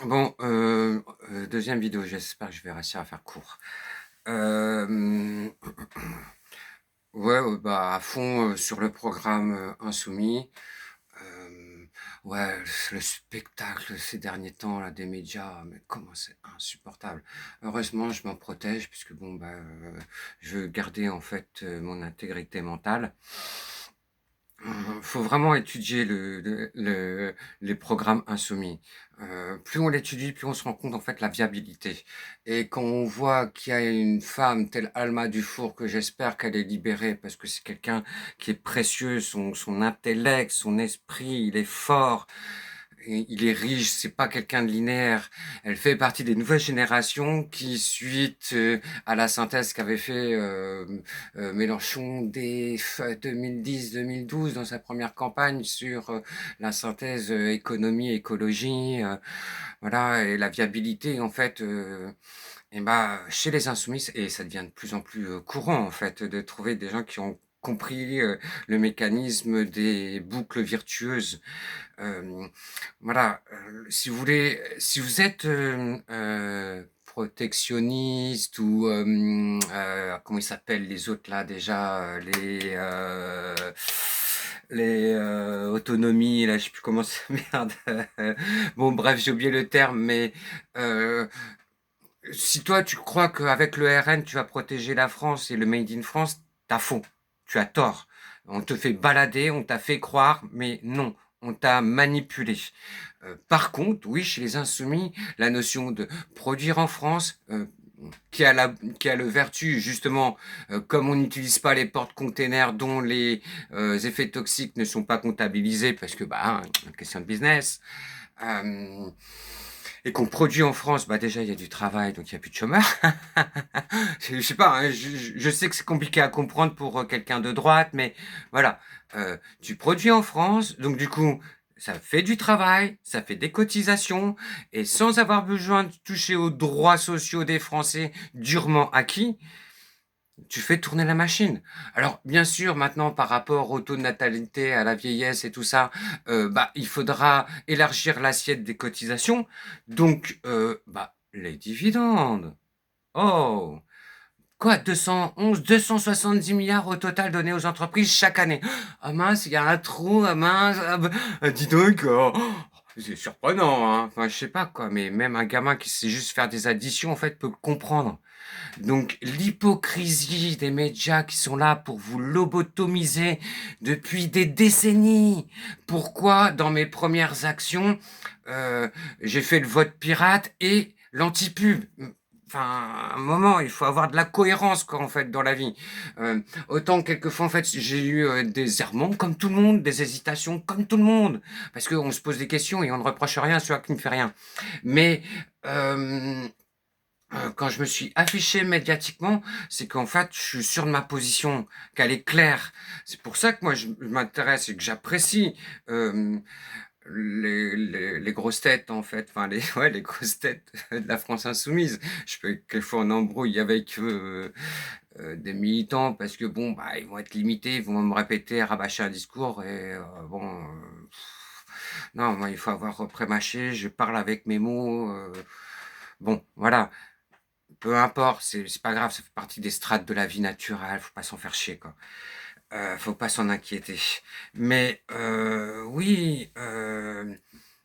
Bon, 2e vidéo, j'espère que je vais réussir à faire court. Hem, ouais, bah, à fond, sur le programme, Insoumis. Hem, ouais, le spectacle ces derniers temps là des médias, mais comment c'est insupportable. Heureusement, je m'en protège puisque bon, bah, je veux garder en fait, mon intégrité mentale. Faut vraiment étudier les programmes insoumis. Plus on l'étudie, plus on se rend compte en fait la viabilité. Et quand on voit qu'il y a une femme telle Alma Dufour, que j'espère qu'elle est libérée, parce que c'est quelqu'un qui est précieux, son intellect, son esprit, il est fort, et il est riche, c'est pas quelqu'un de linéaire. Elle fait partie des nouvelles générations qui, suite à la synthèse qu'avait fait Mélenchon dès 2010-2012 dans sa première campagne sur la synthèse économie-écologie, voilà, et la viabilité en fait. Et bah, chez les insoumis, et ça devient de plus en plus courant en fait, de trouver des gens qui ont compris le mécanisme des boucles virtueuses. Hem, voilà, si vous voulez, si vous êtes, protectionniste ou, comment ils s'appellent les autres là déjà, autonomies là, je sais plus comment ça merde. Bon bref, j'ai oublié le terme, mais, heu, si toi tu crois qu'avec le RN tu vas protéger la France et le made in France, tu faux, tu as tort. On te fait balader, on t'a fait croire, mais non, on t'a manipulé. Par contre, oui, chez les insoumis, la notion de produire en France, qui a le vertu justement, comme on n'utilise pas les porte-containers dont les, effets toxiques ne sont pas comptabilisés parce que, bah, question de business, hem et qu'on produit en France, bah, déjà il y a du travail, donc il y a plus de chômeurs. Je sais pas, hein, je sais que c'est compliqué à comprendre pour, quelqu'un de droite, mais voilà, tu produis en France, donc du coup, ça fait du travail, ça fait des cotisations et sans avoir besoin de toucher aux droits sociaux des Français durement acquis, tu fais tourner la machine. Alors, bien sûr, maintenant, par rapport au taux de natalité, à la vieillesse et tout ça, bah, il faudra élargir l'assiette des cotisations. Donc, bah, les dividendes. Oh! Quoi? 270 milliards au total donnés aux entreprises chaque année. Ah mince, il y a un trou, ah mince, ah bah, dis donc, c'est surprenant, hein. Enfin, je sais pas quoi, mais même un gamin qui sait juste faire des additions, en fait, peut comprendre. Donc l'hypocrisie des médias qui sont là pour vous lobotomiser depuis des décennies. Pourquoi dans mes premières actions, j'ai fait le vote pirate et l'anti-pub? Enfin, à un moment, il faut avoir de la cohérence, quoi, en fait, dans la vie. Autant quelquefois, en fait, j'ai eu des errements comme tout le monde, des hésitations comme tout le monde, parce qu'on se pose des questions et on ne reproche rien à celui qui ne fait rien. Mais euh, quand je me suis affiché médiatiquement, c'est qu'en fait, je suis sûr de ma position, qu'elle est claire. C'est pour ça que moi, je m'intéresse et que j'apprécie les grosses têtes, en fait. Enfin, ouais, les grosses têtes de la France insoumise. Je peux quelquefois en embrouille avec des militants parce que, bon, bah, ils vont être limités, ils vont me répéter, rabâcher un discours et bon... non, moi, il faut avoir prémâché, je parle avec mes mots. Bon, voilà. Peu importe, c'est pas grave, ça fait partie des strates de la vie naturelle, faut pas s'en faire chier, quoi. Faut pas s'en inquiéter. Mais oui,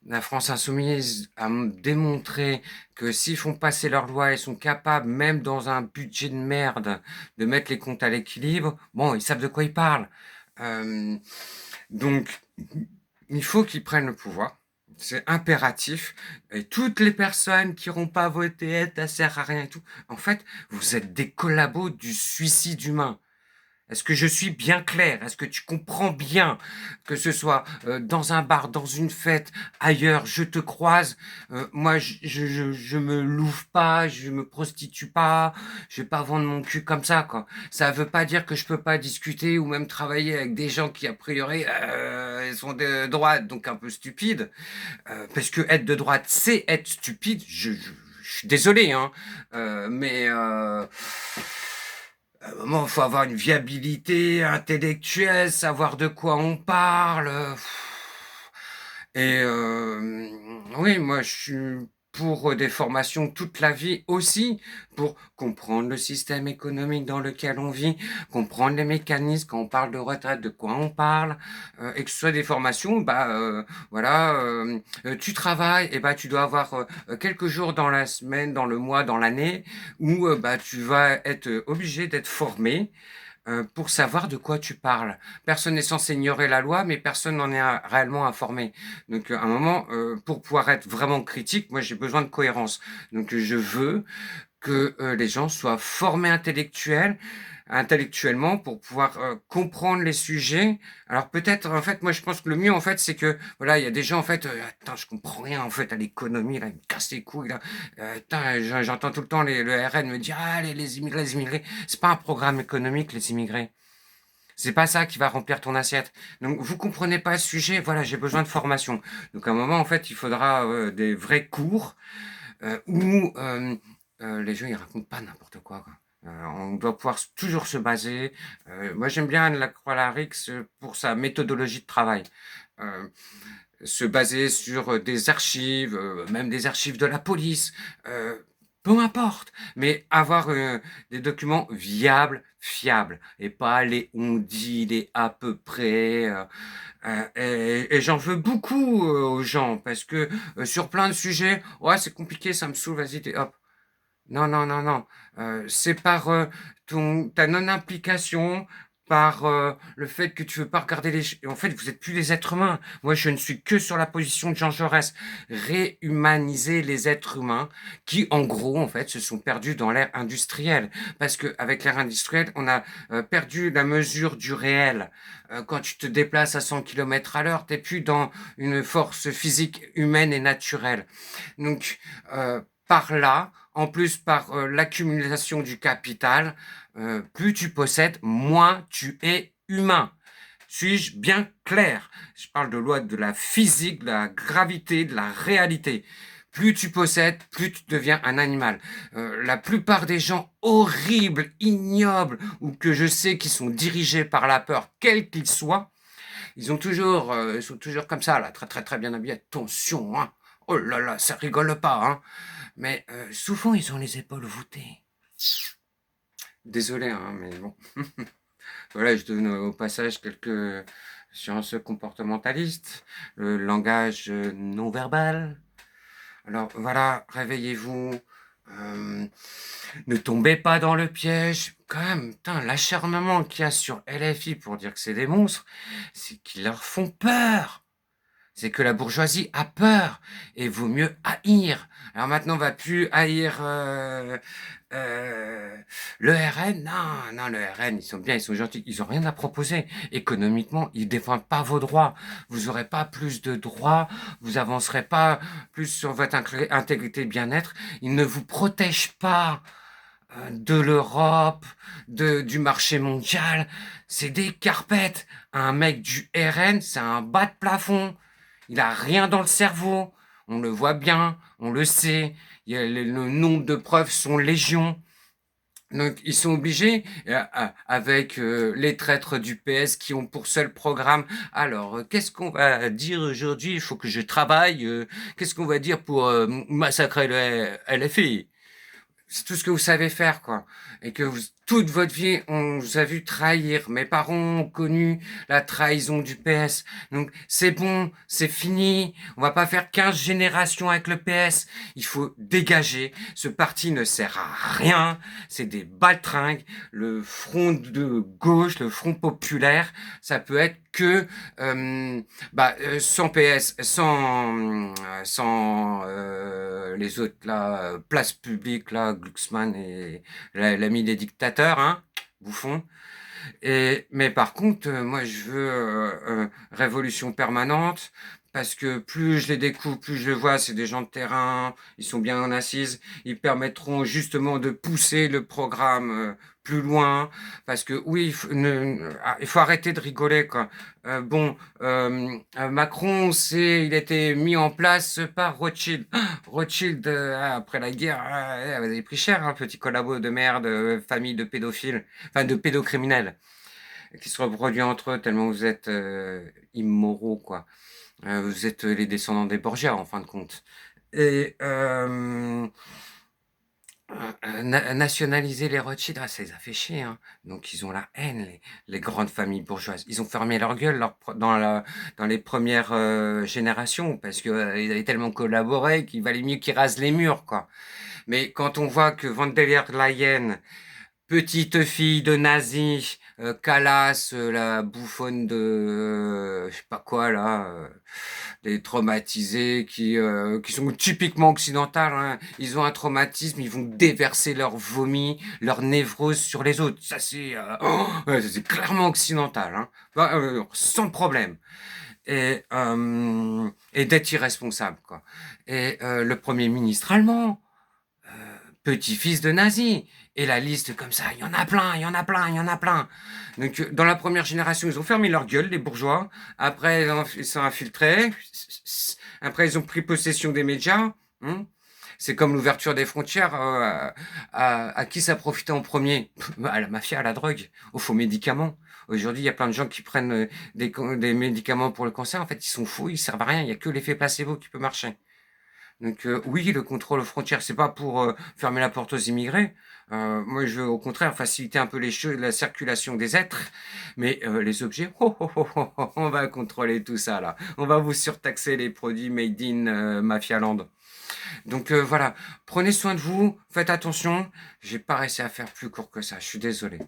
la France insoumise a démontré que s'ils font passer leurs lois, ils sont capables, même dans un budget de merde, de mettre les comptes à l'équilibre. Bon, ils savent de quoi ils parlent. Euh, donc, il faut qu'ils prennent le pouvoir. C'est impératif. Et toutes les personnes qui n'auront pas voté, ça sert à rien et tout. En fait, vous êtes des collabos du suicide humain. Est-ce que je suis bien clair? Est-ce que tu comprends bien que ce soit dans un bar, dans une fête, ailleurs, je te croise, moi je me louve pas, je me prostitue pas, je vais pas vendre mon cul comme ça quoi. Ça veut pas dire que je peux pas discuter ou même travailler avec des gens qui a priori sont de droite, donc un peu stupides, parce que être de droite c'est être stupide. Je suis désolé hein, mais à un moment, il faut avoir une viabilité intellectuelle, savoir de quoi on parle. Et oui, Oui, moi, je suis pour, des formations toute la vie aussi, pour comprendre le système économique dans lequel on vit, comprendre les mécanismes. Quand on parle de retraite, de quoi on parle, et que ce soit des formations, voilà, tu travailles et bah, tu dois avoir, quelques jours dans la semaine, dans le mois, dans l'année où, bah, tu vas être, obligé d'être formé, pour savoir de quoi tu parles. Personne n'est censé ignorer la loi, mais personne n'en est réellement informé. Donc, à un moment, pour pouvoir être vraiment critique, moi, j'ai besoin de cohérence. Donc, je veux que les gens soient formés intellectuellement pour pouvoir comprendre les sujets. Alors peut-être, en fait, moi je pense que le mieux, en fait, c'est que voilà, il y a des gens, en fait, attends, je comprends rien en fait à l'économie, là, ils me cassent les couilles là. Putain, j'entends tout le temps le RN me dire ah les immigrés, c'est pas un programme économique les immigrés. C'est pas ça qui va remplir ton assiette. Donc, vous comprenez pas ce sujet, voilà, j'ai besoin de formation. Donc, à un moment, en fait, il faudra des vrais cours où les gens ils racontent pas n'importe quoi, quoi. On doit pouvoir toujours se baser. Moi, j'aime bien Lacroix-Larix pour sa méthodologie de travail. Euh, Se baser sur des archives, même des archives de la police, peu importe, mais avoir des documents viables, fiables, et pas les on dit, les à peu près. Et j'en veux beaucoup aux gens, parce que sur plein de sujets, ouais, c'est compliqué, ça me saoule, vas-y, hop. Non, non, non, non. C'est par ta non-implication, par le fait que tu veux pas regarder En fait, vous êtes plus des êtres humains. Moi, je ne suis que sur la position de Jean Jaurès. Réhumaniser les êtres humains qui, en gros, en fait, se sont perdus dans l'ère industrielle. Parce que avec l'ère industrielle, on a perdu la mesure du réel. Quand tu te déplaces à 100 km à l'heure, t'es plus dans une force physique humaine et naturelle. Donc, par là, en plus par l'accumulation du capital, plus tu possèdes, moins tu es humain. Suis-je bien clair? Je parle de loi de la physique, de la gravité, de la réalité. Plus tu possèdes, plus tu deviens un animal. La plupart des gens horribles, ignobles, ou que je sais qui sont dirigés par la peur, quels qu'ils soient, ils sont toujours comme ça, là, très très très bien habillés. Attention, hein. Oh là là, ça rigole pas, hein. Mais souvent, ils ont les épaules voûtées. Désolé, hein, mais bon. Voilà, je donne au passage quelques sciences comportementalistes, le langage non verbal. Alors voilà, réveillez-vous. euh, Ne tombez pas dans le piège. Quand même, putain, l'acharnement qu'il y a sur LFI pour dire que c'est des monstres, c'est qu'ils leur font peur. C'est que la bourgeoisie a peur et vaut mieux haïr. Alors maintenant, on va plus haïr euh, le RN. Non, non, le RN, ils sont bien, ils sont gentils, ils ont rien à proposer. Économiquement, ils défendent pas vos droits. Vous aurez pas plus de droits, vous avancerez pas plus sur votre intégrité et bien-être. Ils ne vous protègent pas de l'Europe, du marché mondial. C'est des carpettes. Un mec du RN, c'est un bas de plafond. Il a rien dans le cerveau. On le voit bien, on le sait. Le nombre de preuves sont légion. Donc ils sont obligés, avec les traîtres du PS qui ont pour seul programme, alors qu'est-ce qu'on va dire aujourd'hui? Il faut que je travaille. Qu'est-ce qu'on va dire pour massacrer le LFI? C'est tout ce que vous savez faire, quoi. Et que toute votre vie, on vous a vu trahir. Mes parents ont connu la trahison du PS. Donc, c'est bon, c'est fini. On va pas faire 15 générations avec le PS. Il faut dégager. Ce parti ne sert à rien. C'est des baltringues. Le front de gauche, le front populaire, ça peut être que sans PS, sans les autres là, place publique là, Glucksmann et l'ami des dictateurs, hein, bouffon. Mais par contre, moi je veux révolution permanente. Parce que plus je les découvre, plus je les vois, c'est des gens de terrain, ils sont bien en assise, ils permettront justement de pousser le programme plus loin, parce que oui, il faut arrêter de rigoler, quoi. Macron, il a été mis en place par Rothschild. Rothschild, après la guerre, vous avez pris cher, un petit collabo de merde, famille de pédophiles, enfin de pédocriminels qui se reproduit entre eux tellement vous êtes immoraux, quoi. Vous êtes les descendants des Borgia, en fin de compte. Et nationaliser les Rothschild, ça les a fait chier, hein. Donc ils ont la haine, les grandes familles bourgeoises. Ils ont fermé leur gueule dans les premières générations parce que ils avaient tellement collaboré qu'il valait mieux qu'ils rasent les murs, quoi. Mais quand on voit que von der Leyen, petite fille de nazi, Calas, la bouffonne de je sais pas quoi là, des traumatisés qui sont typiquement occidentales, hein. Ils ont un traumatisme, ils vont déverser leur vomi, leur névrose sur les autres. Ça ouais, c'est clairement occidental, hein. Bah, sans problème. Et d'être irresponsable, quoi. Et le premier ministre allemand, petit-fils de nazi. Et la liste comme ça, il y en a plein, il y en a plein, il y en a plein. Donc dans la première génération, ils ont fermé leur gueule, les bourgeois. Après, ils sont infiltrés. Après, ils ont pris possession des médias. Hein. C'est comme l'ouverture des frontières. À qui ça profitait en premier? À la mafia, à la drogue, aux faux médicaments. Aujourd'hui, il y a plein de gens qui prennent des médicaments pour le cancer. En fait, ils sont faux, ils servent à rien. Il n'y a que l'effet placebo qui peut marcher. Donc oui, le contrôle aux frontières, c'est pas pour fermer la porte aux immigrés. Moi, je veux au contraire faciliter un peu les choses, la circulation des êtres, mais les objets, on va contrôler tout ça là. On va vous surtaxer les produits made in Mafia Land. Donc voilà, prenez soin de vous, faites attention. J'ai pas réussi à faire plus court que ça. Je suis désolé.